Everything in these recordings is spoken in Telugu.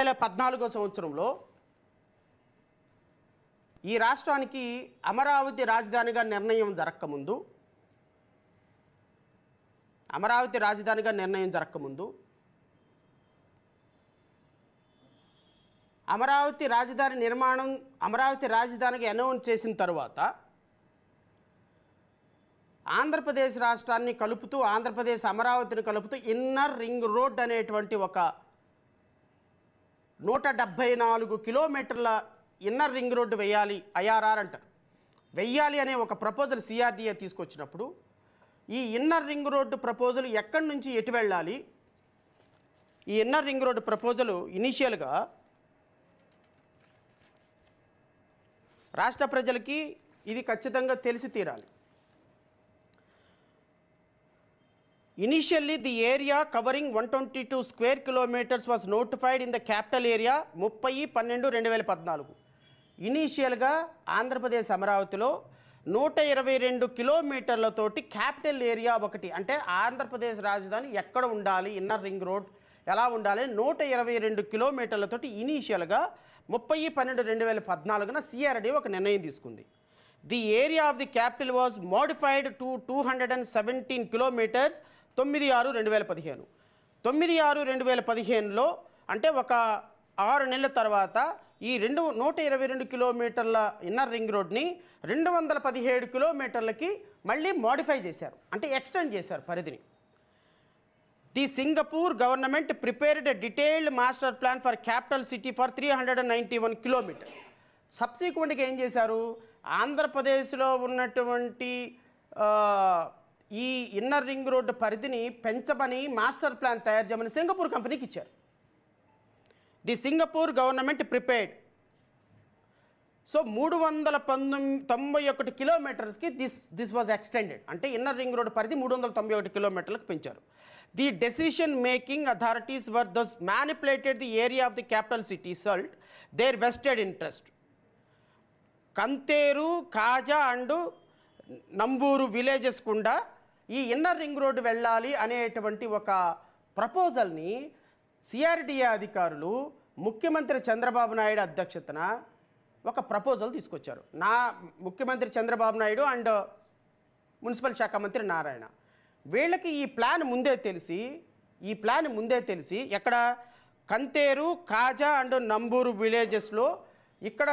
2014 సంవత్సరంలో ఈ రాష్ట్రానికి అమరావతి రాజధానిగా నిర్ణయం జరగకముందు అమరావతి రాజధాని నిర్మాణం అమరావతి రాజధానికి అనౌన్స్ చేసిన తర్వాత ఆంధ్రప్రదేశ్ రాష్ట్రాన్ని కలుపుతూ ఆంధ్రప్రదేశ్ అమరావతిని కలుపుతూ ఇన్నర్ రింగ్ రోడ్ అనేటువంటి ఒక 174 కిలోమీటర్ల ఇన్నర్ రింగ్ రోడ్డు వేయాలి, ఐఆర్ఆర్ అంటారు, వెయ్యాలి అనే ఒక ప్రపోజల్ సిఆర్డీఏ తీసుకొచ్చినప్పుడు ఈ ఇన్నర్ రింగ్ రోడ్డు ప్రపోజల్ ఎక్కడి నుంచి ఎటు వెళ్ళాలి, ఈ ఇన్నర్ రింగ్ రోడ్డు ప్రపోజల్ ఇనీషియల్గా రాష్ట్ర ప్రజలకి ఇది ఖచ్చితంగా తెలిసి తీరాలి. Initially, the area covering 122 square kilometers was notified in the capital area 30/12/2014. ఇనీషియల్గా ఆంధ్రప్రదేశ్ అమరావతిలో 122 కిలోమీటర్లతోటి క్యాపిటల్ ఏరియా ఒకటి, అంటే ఆంధ్రప్రదేశ్ రాజధాని ఎక్కడ ఉండాలి, ఇన్నర్ రింగ్ రోడ్ ఎలా ఉండాలి, 122 కిలోమీటర్లతోటి ఇనీషియల్గా 30/12/2014 సిఆర్డీ ఒక నిర్ణయం తీసుకుంది. The area of the capital was modified to 217 kilometres 9/6/2015. 9/6/2015లో అంటే ఒక 6 నెలల తర్వాత ఈ 122 కిలోమీటర్ల ఇన్నర్ రింగ్ రోడ్ని 217 కిలోమీటర్లకి మళ్ళీ మోడిఫై చేశారు, అంటే ఎక్స్టెండ్ చేశారు పరిధిని. The Singapore government prepared a detailed master plan for capital city for 391 kilometres. సబ్సిక్వెంట్గా ఏం చేశారు, ఆంధ్రప్రదేశ్లో ఉన్నటువంటి ఈ ఇన్నర్ రింగ్ రోడ్డు పరిధిని పెంచమని మాస్టర్ ప్లాన్ తయారు చేయమని సింగపూర్ కంపెనీకి ఇచ్చారు. The Singapore government prepared. So 391 కిలోమీటర్స్కి దిస్ వాజ్ ఎక్స్టెండెడ్, అంటే ఇన్నర్ రింగ్ రోడ్డు పరిధి 391 కిలోమీటర్లకు పెంచారు. The decision making authorities were thus manipulated the area of the capital city suit their vested interest. Kantheru, Kaja and Namburu villages గుండా ఈ ఇన్నర్ రింగ్ రోడ్డు వెళ్ళాలి అనేటువంటి ఒక ప్రపోజల్ని సిఆర్డీఏ అధికారులు ముఖ్యమంత్రి చంద్రబాబు నాయుడు అధ్యక్షతన ఒక ప్రపోజల్ తీసుకొచ్చారు. ముఖ్యమంత్రి చంద్రబాబు నాయుడు అండ్ మున్సిపల్ శాఖ మంత్రి నారాయణ, వీళ్ళకి ఈ ప్లాన్ ముందే తెలిసి ఎక్కడ కంతేరు, కాజా అండ్ నంబూరు విలేజెస్లో ఇక్కడ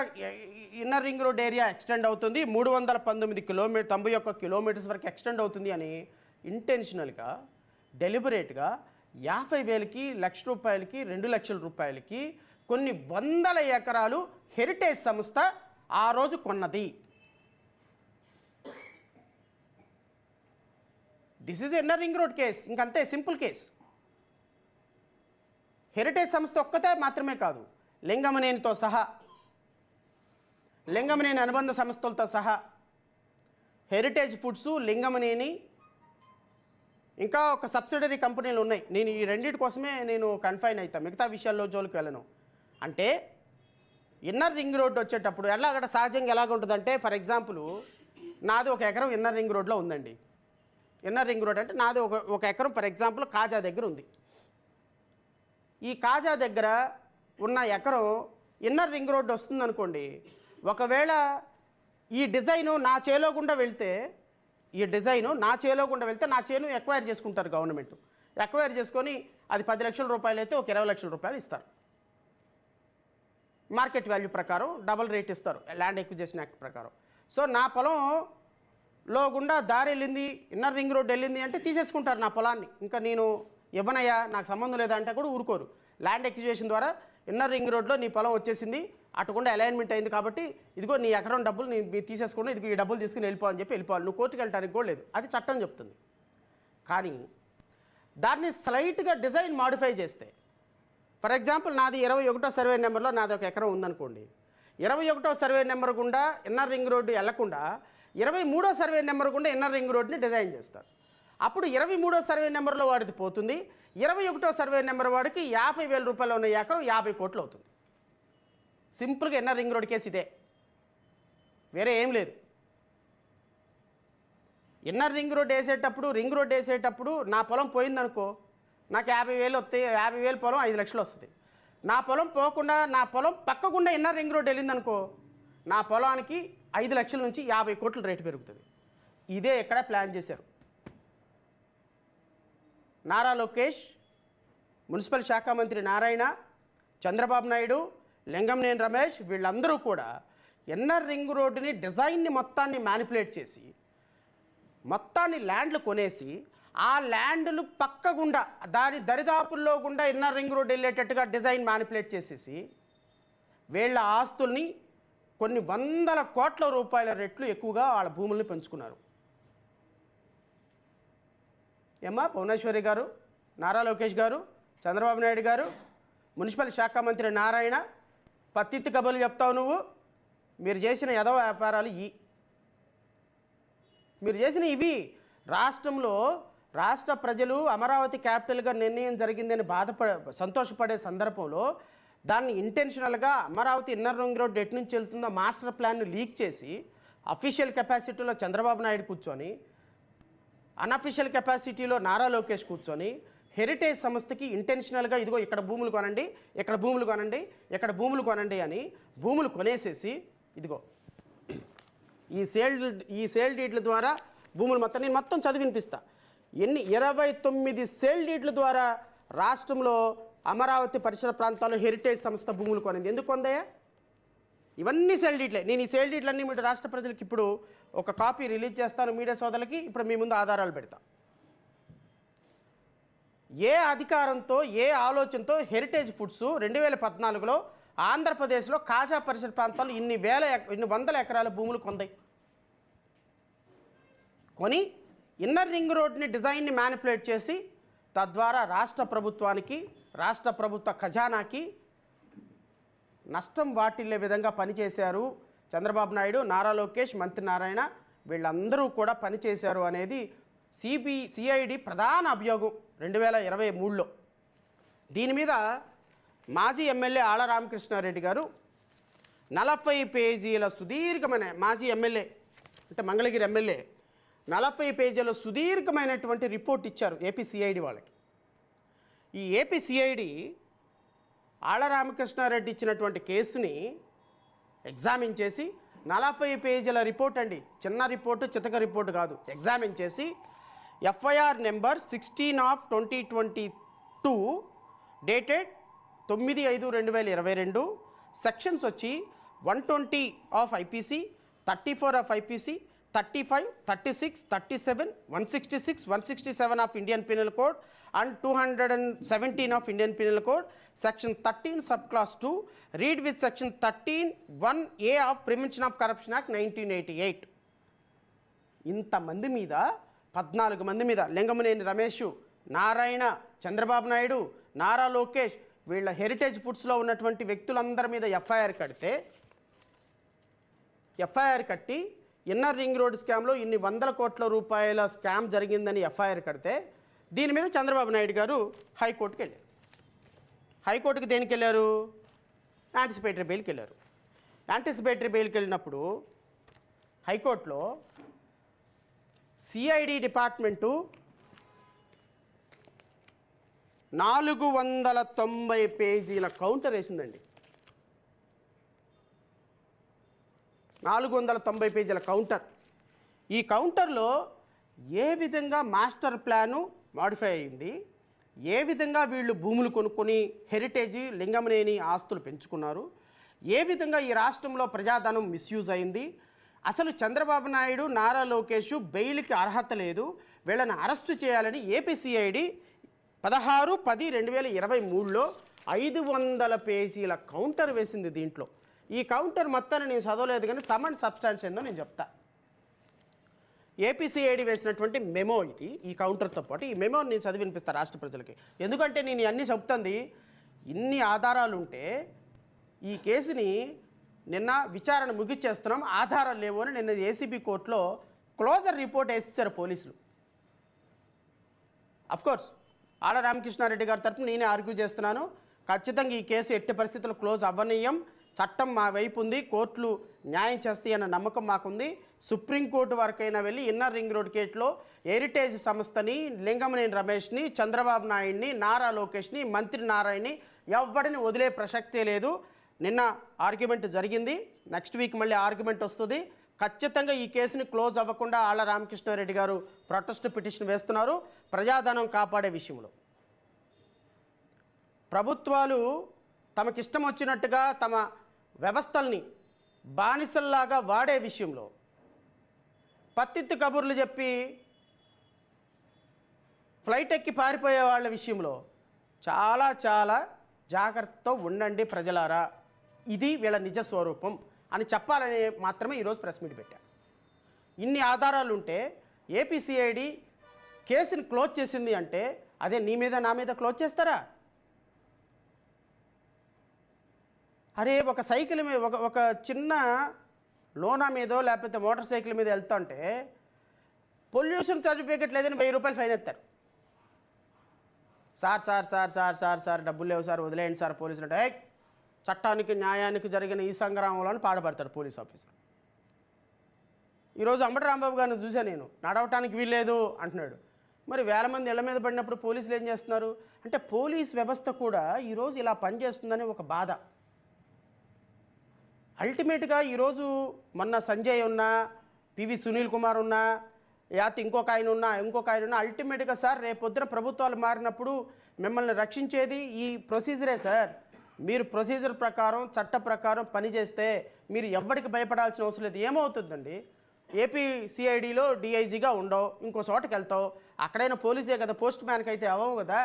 inner ring road area extend అవుతుంది, 91 కిలోమీటర్స్ వరకు ఎక్స్టెండ్ అవుతుంది అని ఇంటెన్షనల్గా డెలిబరేట్గా 50,000కి, ₹1,00,000కి, ₹2,00,000కి కొన్ని వందల ఎకరాలు హెరిటేజ్ సంస్థ ఆ రోజు కొన్నది. This is inner ring road case, ఇంకంతే, సింపుల్ కేస్. హెరిటేజ్ సంస్థ ఒక్కతే మాత్రమే కాదు, లింగమనేనితో సహా, లింగమనేని అనుబంధ సంస్థలతో సహా, హెరిటేజ్ ఫుడ్స్, లింగమనేని, ఇంకా ఒక సబ్సిడరీ కంపెనీలు ఉన్నాయి. నేను ఈ రెండింటి కోసమే నేను కన్ఫైన్ అవుతాను, మిగతా విషయాల్లో జోలికి వెళ్ళను. అంటే ఇన్నర్ రింగ్ రోడ్డు వచ్చేటప్పుడు అక్కడ సహజంగా ఎలాగుంటుందంటే, ఫర్ ఎగ్జాంపుల్ నాది 1 ఎకరం ఇన్నర్ రింగ్ రోడ్లో ఉందండి. ఇన్నర్ రింగ్ రోడ్ అంటే నాది ఒక ఎకరం ఫర్ ఎగ్జాంపుల్ కాజా దగ్గర ఉంది. ఈ కాజా దగ్గర ఉన్న ఎకరం ఇన్నర్ రింగ్ రోడ్డు వస్తుందనుకోండి, ఒకవేళ ఈ డిజైను నా చేలో గుండా వెళ్తే నా చేను ఎక్వైర్ చేసుకుంటారు గవర్నమెంట్. ఎక్వైర్ చేసుకొని అది 10 లక్షల రూపాయలు అయితే ఒక 20 లక్షల రూపాయలు ఇస్తారు. మార్కెట్ వాల్యూ ప్రకారం డబల్ రేట్ ఇస్తారు ల్యాండ్ ఎక్విజిషన్ యాక్ట్ ప్రకారం. సో నా పొలంలో గుండా దారి వెళ్ళింది, ఇన్నర్ రింగ్ రోడ్ వెళ్ళింది అంటే తీసేసుకుంటారు నా పొలాన్ని. ఇంకా నేను ఇవ్వనయ్యా, నాకు సంబంధం లేదా అంటే కూడా ఊరుకోరు. ల్యాండ్ ఎక్విజిషన్ ద్వారా ఇన్నర్ రింగ్ రోడ్లో నీ పొలం వచ్చేసింది, అటుకుండా అలైన్మెంట్ అయింది కాబట్టి ఇదిగో నీ ఎకరం డబ్బులు నీ తీసేసుకుని, ఇదిగో ఈ డబ్బులు తీసుకుని వెళ్ళిపోవని చెప్పి వెళ్ళిపోవాలి. నువ్వు కోర్టుకు వెళ్ళడానికి కూడా లేదు, అది చట్టం చెప్తుంది. కానీ దాన్ని స్లైట్గా డిజైన్ మాడిఫై చేస్తే, ఫర్ ఎగ్జాంపుల్ నాది 21వ సర్వే నెంబర్లో నాది 1 ఎకరం ఉందనుకోండి, 21వ సర్వే నెంబర్ గుండా ఇన్నర్ రింగ్ రోడ్డు వెళ్లకుండా 23వ సర్వే నెంబర్ గుండా ఇన్నర్ రింగ్ రోడ్ని డిజైన్ చేస్తారు. అప్పుడు 23వ సర్వే నెంబర్లో వాడిది పోతుంది, 21వ సర్వే నెంబర్ వాడికి 50,000 రూపాయలు ఉన్న ఎకరం 50 కోట్లు అవుతుంది. సింపుల్గా ఇన్నర్ రింగ్ రోడ్ కేసు ఇదే, వేరే ఏం లేదు. ఇన్నర్ రింగ్ రోడ్ వేసేటప్పుడు నా పొలం పోయిందనుకో, నాకు 50,000 వస్తాయి, 50,000 పొలం 5 లక్షలు వస్తుంది. నా పొలం పోకుండా నా పొలం పక్కకుండా ఇన్నర్ రింగ్ రోడ్ వెళ్ళిందనుకో, నా పొలానికి 5 లక్షల నుంచి 50 కోట్ల రేటు పెరుగుతుంది. ఇదే ఎక్కడ ప్లాన్ చేశారు. నారా లోకేష్, మున్సిపల్ శాఖ మంత్రి నారాయణ, చంద్రబాబు నాయుడు, లింగంనేని రమేష్ వీళ్ళందరూ కూడా ఇన్నర్ రింగ్ రోడ్డుని డిజైన్ని మొత్తాన్ని మ్యానిపులేట్ చేసి మొత్తాన్ని ల్యాండ్లు కొనేసి ఆ ల్యాండ్లు పక్కగుండా దాని దరిదాపుల్లో గుండా ఇన్నర్ రింగ్ రోడ్ వెళ్ళేటట్టుగా డిజైన్ మ్యానిపులేట్ చేసేసి వీళ్ళ ఆస్తుల్ని కొన్ని వందల కోట్ల రూపాయల రెట్లు ఎక్కువగా వాళ్ళ భూముల్ని పెంచుకున్నారు. ఏమ్మా భువనేశ్వరి గారు, నారా లోకేష్ గారు, చంద్రబాబు నాయుడు గారు, మున్సిపల్ శాఖ మంత్రి నారాయణ, పత్తిత్తి కబుర్లు చెప్తావు నువ్వు. మీరు చేసిన యదవ వ్యాపారాలు మీరు చేసిన ఇవి. రాష్ట్రంలో రాష్ట్ర ప్రజలు అమరావతి క్యాపిటల్గా నిర్ణయం జరిగిందని సంతోషపడే సందర్భంలో దాన్ని ఇంటెన్షనల్గా అమరావతి ఇన్నర్ రింగ్ రోడ్ ఎటు నుంచి వెళ్తుందో మాస్టర్ ప్లాన్ను లీక్ చేసి అఫీషియల్ కెపాసిటీలో చంద్రబాబు నాయుడు కూర్చొని, అన్అఫీషియల్ కెపాసిటీలో నారా లోకేష్ కూర్చొని హెరిటేజ్ సంస్థకి ఇంటెన్షనల్గా ఇదిగో ఇక్కడ భూములు కొనండి, ఇక్కడ భూములు కొనండి, ఇక్కడ భూములు కొనండి అని భూములు కొనేసేసి ఇదిగో ఈ సేల్ డీడ్ల ద్వారా భూములు మొత్తం నేను మొత్తం చదివి వినిపిస్తా. 29 సేల్ డీడ్ల ద్వారా రాష్ట్రంలో అమరావతి పరిసర ప్రాంతాల్లో హెరిటేజ్ సంస్థ భూములు కొనింది. ఎందుకు కొందయ్యా? ఇవన్నీ సేల్ డీడ్లే. నేను ఈ సేల్ డీడ్లన్నీ మీరు రాష్ట్ర ప్రజలకు ఇప్పుడు ఒక కాపీ రిలీజ్ చేస్తాను మీడియా సోదరులకి. ఇప్పుడు మీ ముందు ఆధారాలు పెడతా. ఏ అధికారంతో ఏ ఆలోచనతో హెరిటేజ్ ఫుడ్స్ 2014లో ఆంధ్రప్రదేశ్లో కాజా పరిసర ప్రాంతాల్లో ఇన్ని వందల ఎకరాల భూములు కొందాయి. కొని ఇన్నర్ రింగ్ రోడ్ని డిజైన్ని మ్యానిపులేట్ చేసి తద్వారా రాష్ట్ర ప్రభుత్వానికి, రాష్ట్ర ప్రభుత్వ ఖజానాకి నష్టం వాటిల్లే విధంగా పనిచేశారు చంద్రబాబు నాయుడు, నారా లోకేష్, మంత్రి నారాయణ వీళ్ళందరూ కూడా పనిచేశారు అనేది సిఐడి ప్రధాన అభియోగం 2023లో. దీని మీద మాజీ ఎమ్మెల్యే ఆళ్ల రామకృష్ణారెడ్డి గారు 40 పేజీల సుదీర్ఘమైన, మాజీ ఎమ్మెల్యే అంటే మంగళగిరి ఎమ్మెల్యే 40 పేజీల సుదీర్ఘమైనటువంటి రిపోర్ట్ ఇచ్చారు ఏపీ సిఐడి వాళ్ళకి. ఈ ఏపీ సిఐడి ఆళ్ల రామకృష్ణారెడ్డి ఇచ్చినటువంటి కేసుని ఎగ్జామిన్ చేసి 40 పేజీల రిపోర్ట్ అండి, చిన్న రిపోర్టు, చితక రిపోర్టు కాదు, ఎగ్జామిన్ చేసి ఎఫ్ఐఆర్ నెంబర్ 16/2022 డేటెడ్ 9/5/2022 సెక్షన్స్ వచ్చి 120 of IPC, 34 of IPC, 35, 36, 37, 166, 167 of Indian Penal Code and 217 of Indian Penal Code, section 13 subclass 2, read with section 13(1)(a) of Prevention of Corruption Act 1988. ఇంతమంది మీద 14 మంది మీద లింగంనేని రమేష్, నారాయణ, చంద్రబాబు నాయుడు, నారా లోకేష్ వీళ్ళ హెరిటేజ్ ఫుడ్స్లో ఉన్నటువంటి వ్యక్తులందరి మీద ఎఫ్ఐఆర్ కట్టి ఇన్నర్ రింగ్ రోడ్ స్కామ్లో ఇన్ని వందల కోట్ల రూపాయల స్కామ్ జరిగిందని ఎఫ్ఐఆర్ కడితే దీని మీద చంద్రబాబు నాయుడు గారు హైకోర్టుకి వెళ్ళారు. హైకోర్టుకి దేనికి వెళ్ళారు? యాంటిసిపేటరీ బెయిల్కి వెళ్ళారు. యాంటిసిపేటరీ బెయిల్కి వెళ్ళినప్పుడు హైకోర్టులో సిఐడి డిపార్ట్మెంటు 490 పేజీల కౌంటర్ వేసిందండి. 490 పేజీల కౌంటర్. ఈ కౌంటర్లో ఏ విధంగా మాస్టర్ ప్లాను మాడిఫై అయింది, ఏ విధంగా వీళ్ళు భూములు కొనుక్కొని హెరిటేజ్ లింగంనేని ఆస్తులు పెంచుకున్నారు, ఏ విధంగా ఈ రాష్ట్రంలో ప్రజాధనం మిస్యూజ్ అయింది, అసలు చంద్రబాబు నాయుడు, నారా లోకేష్ బెయిల్కి అర్హత లేదు, వీళ్ళని అరెస్టు చేయాలని ఏపీసీఐడి 16/10/2023లో 500 పేజీల కౌంటర్ వేసింది. దీంట్లో ఈ కౌంటర్ మొత్తాన్ని నేను చదవలేదు కానీ సమ్ అండ్ సబ్స్టాన్స్ ఏందో నేను చెప్తా. ఏపీసీఐడి వేసినటువంటి మెమో ఇది. ఈ కౌంటర్తో పాటు ఈ మెమోని నేను చదివి వినిపిస్తాను రాష్ట్ర ప్రజలకి. ఎందుకంటే నేను అన్నీ చెప్తుంది, ఇన్ని ఆధారాలు ఉంటే ఈ కేసుని నిన్న విచారణ ముగిచ్చేస్తున్నాం, ఆధారాలు లేవు అని నిన్న ఏసీబీ కోర్టులో క్లోజర్ రిపోర్ట్ వేసేసారు పోలీసులు. అఫ్కోర్స్ ఆళ్ల రామకృష్ణారెడ్డి గారి తరఫున నేనే ఆర్గ్యూ చేస్తున్నాను, ఖచ్చితంగా ఈ కేసు ఎట్టి పరిస్థితుల్లో క్లోజ్ అవ్వనీయం, చట్టం మా వైపు ఉంది, కోర్టులు న్యాయం చేస్తాయి అన్న నమ్మకం మాకుంది. సుప్రీంకోర్టు వరకైనా వెళ్ళి ఇన్నర్ రింగ్ రోడ్ కేసులో హెరిటేజ్ సంస్థని, లింగంనేని రమేష్ని, చంద్రబాబు నాయుడిని, నారా లోకేష్ని, మంత్రి నారాయణని ఎవరిని వదిలే ప్రసక్తే లేదు. నిన్న ఆర్గ్యుమెంట్ జరిగింది, నెక్స్ట్ వీక్ మళ్ళీ ఆర్గ్యుమెంట్ వస్తుంది. ఖచ్చితంగా ఈ కేసుని క్లోజ్ అవ్వకుండా ఆళ్ల రామకృష్ణారెడ్డి గారు ప్రొటెస్ట్ పిటిషన్ వేస్తున్నారు ప్రజాధనం కాపాడే విషయంలో. ప్రభుత్వాలు తమకిష్టం వచ్చినట్టుగా తమ వ్యవస్థల్ని బానిసల్లాగా వాడే విషయంలో, పత్తిత్తు కబుర్లు చెప్పి ఫ్లైట్ ఎక్కి పారిపోయే వాళ్ళ విషయంలో చాలా చాలా జాగ్రత్తతో ఉండండి ప్రజలారా, ఇది వీళ్ళ నిజ స్వరూపం అని చెప్పాలని మాత్రమే ఈరోజు ప్రెస్ మీట్ పెట్టారు. ఇన్ని ఆధారాలు ఉంటే ఏపీసీఐడి కేసుని క్లోజ్ చేసింది అంటే అదే నీ మీద నా మీద క్లోజ్ చేస్తారా? అరే ఒక సైకిల్ మీద ఒక చిన్న లోనా మీదో లేకపోతే మోటార్ సైకిల్ మీద వెళ్తుంటే పొల్యూషన్ సర్టిఫికేట్ లేదని 1000 రూపాయలు ఫైన్ ఎత్తారు. Sir sir sir sir sir sir డబ్బులు లేవు సార్ వదిలేయండి సార్ పోలీసులు అంటే చట్టానికి న్యాయానికి జరిగిన ఈ సంగ్రామంలో పాడుపడతాడు పోలీస్ ఆఫీసర్. ఈరోజు అంబటి రాంబాబు గారిని చూశాను నేను, నడవటానికి వీల్లేదు అంటున్నాడు. మరి వేల మంది ఇళ్ల మీద పడినప్పుడు పోలీసులు ఏం చేస్తున్నారు అంటే పోలీస్ వ్యవస్థ కూడా ఈరోజు ఇలా పనిచేస్తుందని ఒక బాధ. అల్టిమేట్గా ఈరోజు మొన్న సంజయ్ ఉన్నా, పివి సునీల్ కుమార్ ఉన్నా, యాతి ఇంకొక ఆయన ఉన్నా అల్టిమేట్గా సార్ రేపొద్దున ప్రభుత్వాలు మారినప్పుడు మిమ్మల్ని రక్షించేది ఈ ప్రొసీజరే సార్. మీరు ప్రొసీజర్ ప్రకారం చట్ట ప్రకారం పనిచేస్తే మీరు ఎవరికి భయపడాల్సిన అవసరం లేదు. ఏమవుతుందండి, ఏపీ సిఐడిలో డిఐజీగా ఉండవు, ఇంకో చోటకి వెళ్తావు, అక్కడైనా పోలీసే కదా, పోస్ట్ మ్యాన్కి అయితే అవ్వవు కదా.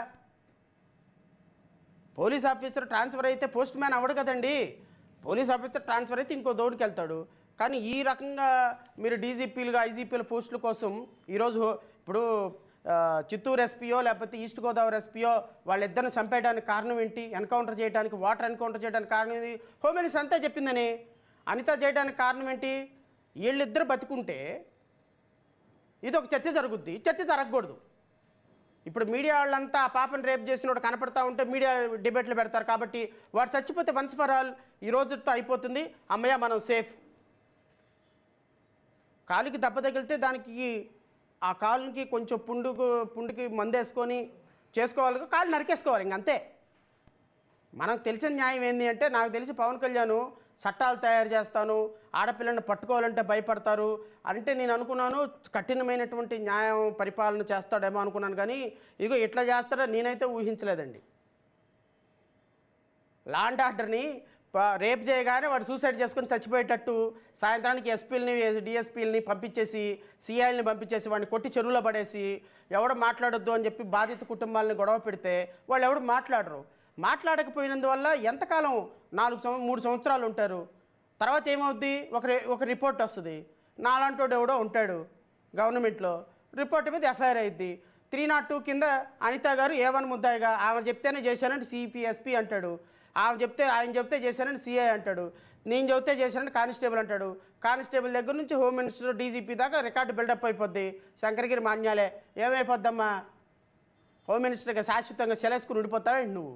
పోలీస్ ఆఫీసర్ ట్రాన్స్ఫర్ అయితే పోస్ట్ మ్యాన్ అవ్వడు కదండి. పోలీస్ ఆఫీసర్ ట్రాన్స్ఫర్ అయితే ఇంకో దౌడికి వెళ్తాడు. కానీ ఈ రకంగా మీరు డీజీపీలుగా ఐజీపీల పోస్టుల కోసం ఈరోజు ఇప్పుడు చిత్తూరు ఎస్పీయో లేకపోతే ఈస్ట్ గోదావరి ఎస్పీయో వాళ్ళిద్దరిని చంపేయడానికి కారణం ఏంటి, ఎన్కౌంటర్ చేయడానికి, వాటర్ ఎన్కౌంటర్ చేయడానికి కారణం ఏంటి, హోమ్ మినిస్టర్ అంతా చెప్పిందని. అనిత చేయడానికి కారణం ఏంటి, వీళ్ళిద్దరు బతికుంటే ఇది ఒక చర్చ జరుగుద్ది, చర్చ జరగకూడదు. ఇప్పుడు మీడియా వాళ్ళంతా ఆ పాపను రేప్ చేసినోడు కనపడతా ఉంటే మీడియా డిబేట్లు పెడతారు. కాబట్టి వాడు చచ్చిపోతే వన్స్ ఫర్ ఆల్ ఈ రోజుతో అయిపోతుంది, అమ్మయ్య మనం సేఫ్. కాలికి దెబ్బ తగిలితే దానికి ఆ కాలుకి కొంచెం పుండుకి మందేసుకొని చేసుకోవాలి, కాలు నరికేసుకోవాలి, ఇంకంతే. మనకు తెలిసిన న్యాయం ఏంటి అంటే, నాకు తెలిసి పవన్ కళ్యాణ్ చట్టాలు తయారు చేస్తాను, ఆడపిల్లని పట్టుకోవాలంటే భయపడతారు అంటే నేను అనుకున్నాను కఠినమైనటువంటి న్యాయం పరిపాలన చేస్తాడేమో అనుకున్నాను. కానీ ఇగో ఇట్లా చేస్తాడో నేనైతే ఊహించలేదండి. లా అండ్ ఆర్డర్ని రేప్ చేయగానే వాడు సూసైడ్ చేసుకొని చచ్చిపోయేటట్టు సాయంత్రానికి ఎస్పీలని డిఎస్పీలని పంపించేసి సిఐల్ని పంపించేసి వాడిని కొట్టి చెరువులో పడేసి ఎవడు మాట్లాడొద్దు అని చెప్పి బాధిత కుటుంబాలని గొడవ పెడితే వాళ్ళు ఎవడు మాట్లాడరు. మాట్లాడకపోయినందువల్ల ఎంతకాలం 3 సంవత్సరాలు ఉంటారు. తర్వాత ఏమవుద్ది, ఒక రిపోర్ట్ వస్తుంది, నాలాంటోడు ఎవడో ఉంటాడు గవర్నమెంట్లో, రిపోర్ట్ మీద ఎఫ్ఐఆర్ అయింది. 302 కింద అనిత గారు A1 ముద్దాయిగా, ఆమె చెప్తేనే చేశానంటే సిపిఎస్పీ అంటాడు, ఆయన చెప్తే చేశానని సిఐ అంటాడు, నేను చెబితే చేశానని కానిస్టేబుల్ అంటాడు. కానిస్టేబుల్ దగ్గర నుంచి హోమ్ మినిస్టర్ డీజీపీ దాకా రికార్డు బిల్డప్ అయిపోద్ది. శంకరగిరి మాన్యాలే ఏమైపోద్దమ్మా, హోమ్ మినిస్టర్గా శాశ్వతంగా సెలవుకుని ఉండిపోతావేంటి నువ్వు?